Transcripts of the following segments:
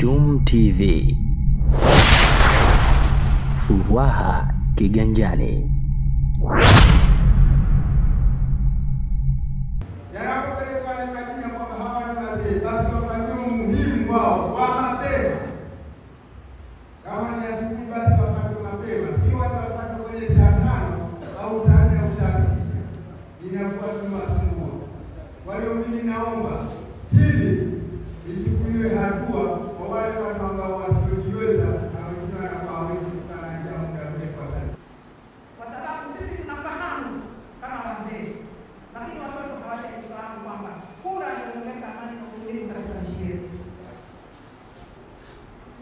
Chum TV. Furaha kiganjani. Yanapopelekwa na majina kwamba hawa ni wazee, basi wafahamu umuhimu wao wa mapema. Kama ni asubuhi, basi wafahamu mapema, si watu wafahamu kwenye saa 5 au saa 4 au saa 6. Inakuwa tunawasumbua. Kwa hiyo mimi naomba hili lichukuliwe hatua kwa wale watu ambao wasiojiweza na wengine wanakuwa hawezi kufanya jambo muda mrefu sana. Kwa sababu sisi tunafahamu kama wazee, lakini watoto hawajafahamu kwamba kura inaleta amani na utulivu katika nchi yetu.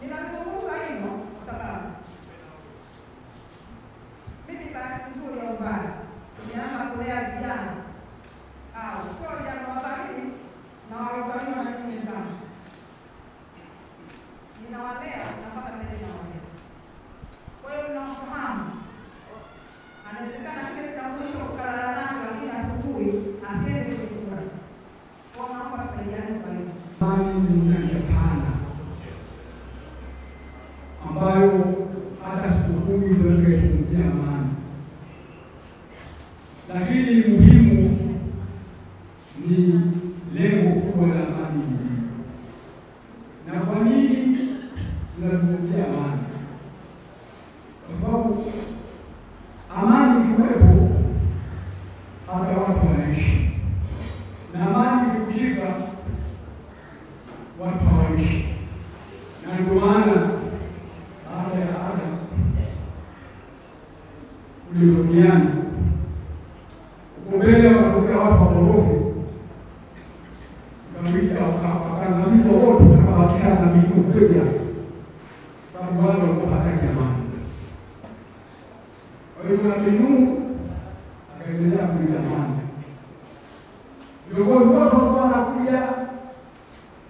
Ninazungumza hivyo kwa sababu mimi bahati nzuri ya ubaya nimeanza kulea vijana au sio vijana wazalini na waliozaliwa na nyinyi zangu. Ninawalea na mpaka sasa ninawalea. Kwa hiyo tunafahamu anawezekana kile kitambulisho kukalala nacho, lakini asubuhi asiende kwenye kura. Kwa naomba tusaidiane kwa hiyo. Amani ni nyanja pana ambayo hata siku 10 ndio ingezungumzia amani, lakini muhimu ni lengo kubwa la amani hii. Na kwa nini tunazungumzia amani? Kwa sababu amani ikiwepo hata watu wanaishi, na amani ikikushika watu hawaishi. Na ndio maana baada ya Adam kule duniani uko mbele wakatokea watu wakorofi, wakangamizwa wote, wakabakia na miguu pekee, sababu wale walikuwa hataki amani. Kwa hiyo na Nuhu akaendelea kulinda amani. Viongozi wote wanakuja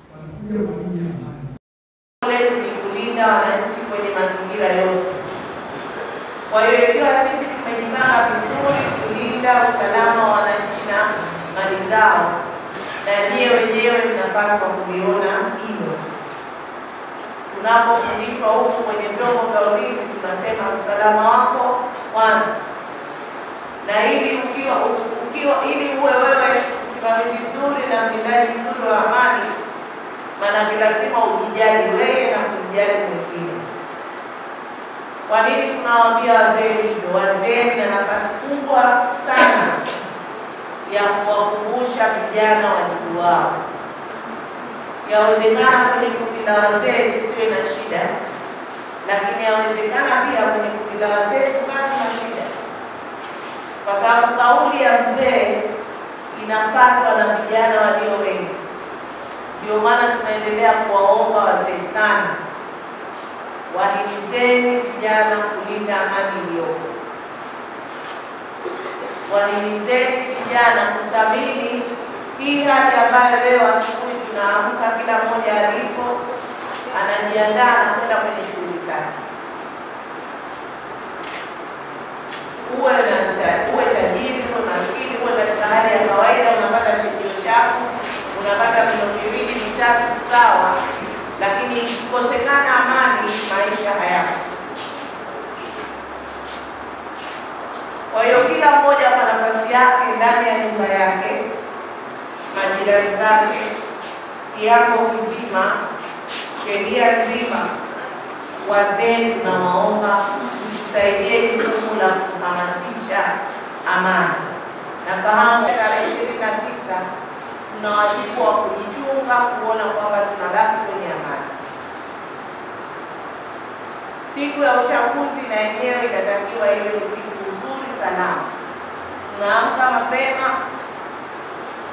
kwa ajili ya amani. Letu ni kulinda wananchi kwenye mazingira yote. Kwa hiyo ikiwa sisi tumejipanga vizuri kulinda usalama wa wananchi na mali zao, na nyie wenyewe mnapaswa kuliona hilo. Tunapofundishwa huku kwenye vyombo vya ulinzi tunasema usalama wako kwanza. Na ili ili uwe wewe msimamizi mzuri na mlindaji mzuri wa amani, maana lazima ujijali wewe na kumjali mwingine. Kwa nini tunawaambia wazee hivyo? Wazee na nafasi kubwa sana ya kuwakumbusha vijana wajibu wao. Yawezekana kwenye kundi la wazee tusiwe na shida, lakini yawezekana pia kwenye kundi la wazee tupate na shida, kwa sababu kauli ya mzee inafuatwa na vijana walio wengi. Ndio maana tunaendelea kuwaomba wazee sana, wahimizeni vijana kulinda amani iliyopo. Wahimizeni vijana kuthamini hii hali ambayo leo asubuhi tunaamka kila mmoja alipo anajiandaa na kwenda kwenye shughuli zake. Uwe tajiri, uwe maskini, uwe katika hali ya kawaida, unapata chejeo chako, unapata milioni 2, 3 sawa, lakini ikikosekana amani, maisha hayapo. Kwa hiyo kila mmoja kwa nafasi yake ndani ya nyumba yake, majirani zake, kiango kizima, sheria nzima, wazee tunawaomba tusaidie jukumu la kuhamasisha amani. Nafahamu tarehe 29 tuna wajibu wa kujichunga kuona kwamba tunabaki kwenye amani. Siku ya uchaguzi na yenyewe inatakiwa iwe ni siku nzuri salama. Tunaamka mapema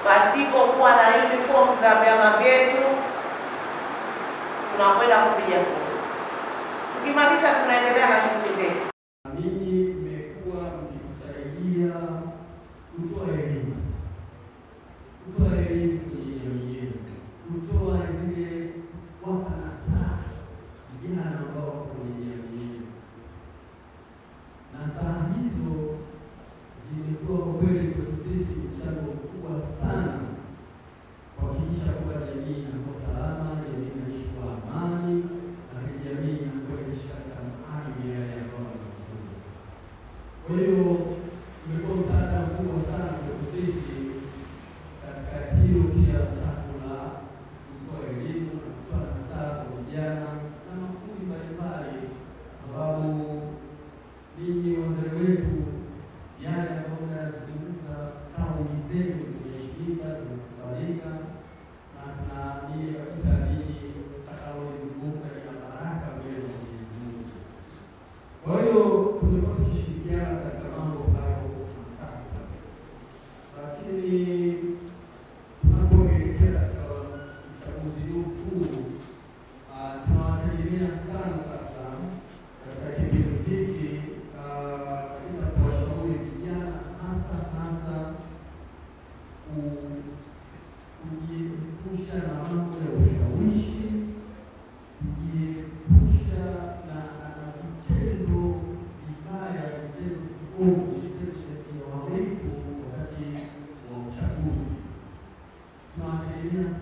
pasipokuwa na uniform za vyama vyetu, tunakwenda kupiga kura. Tukimaliza tunaendelea na shughuli zetu. Mimi nimekuwa nikikusaidia kutoa elimu kwenye jamii yetu, kutoa zile wapa nasaha vijana ambao wako kwenye jamii yetu. Nasaha hizo zimekuwa kweli kwetu sisi mchango mkubwa sana kuhakikisha kuwa jamii inakuwa salama, jamii inaishi kwa amani,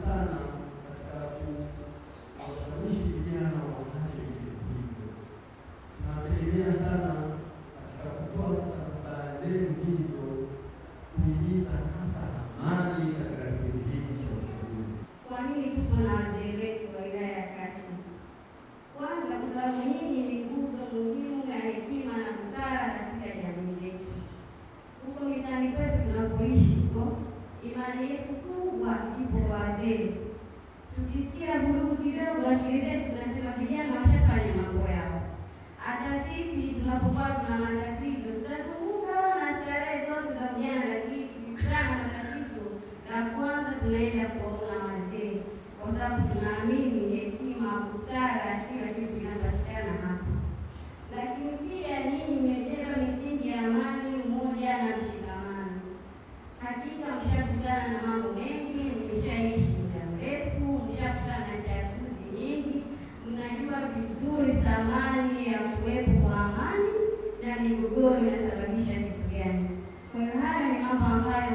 sana katika kuwashawishi vijana waache vitu hivyo. Tunategemea sana katika kutoa sasa zenu hizo kuhimiza hasa amani katika kipindi hiki cha uchaguzi. Kwa nini tuko na wazee wetu wa wilaya ya Kati? Kwanza kwa sababu nyinyi ni nguzo muhimu ya hekima na busara katika jamii zetu. Huko mitaani kwetu tunapoishi huko, imani yetu kubwa ipo kwa wazee. Tukisikia vurugu kidogo akili zetu tunasema vijana washafanya mambo yao. Hata sisi tunapokuwa tuna matatizo tutazunguka na starehe zote za vijana, lakini tukikutana na matatizo la kwanza tunaenda kuona wazee, kwa sababu tunaamini hekima, busara, kila kitu kinapatikana hapa. Lakini pia nyinyi mmejenga misingi ya amani, umoja na mshikamano. Hakika mshakutana na mambo mengi, mmeshaishi muda mrefu, mshakutana na chaguzi nyingi, mnajua vizuri thamani ya kuwepo kwa amani na migogoro inasababisha kitu gani. Kwa hiyo haya ni mambo ambayo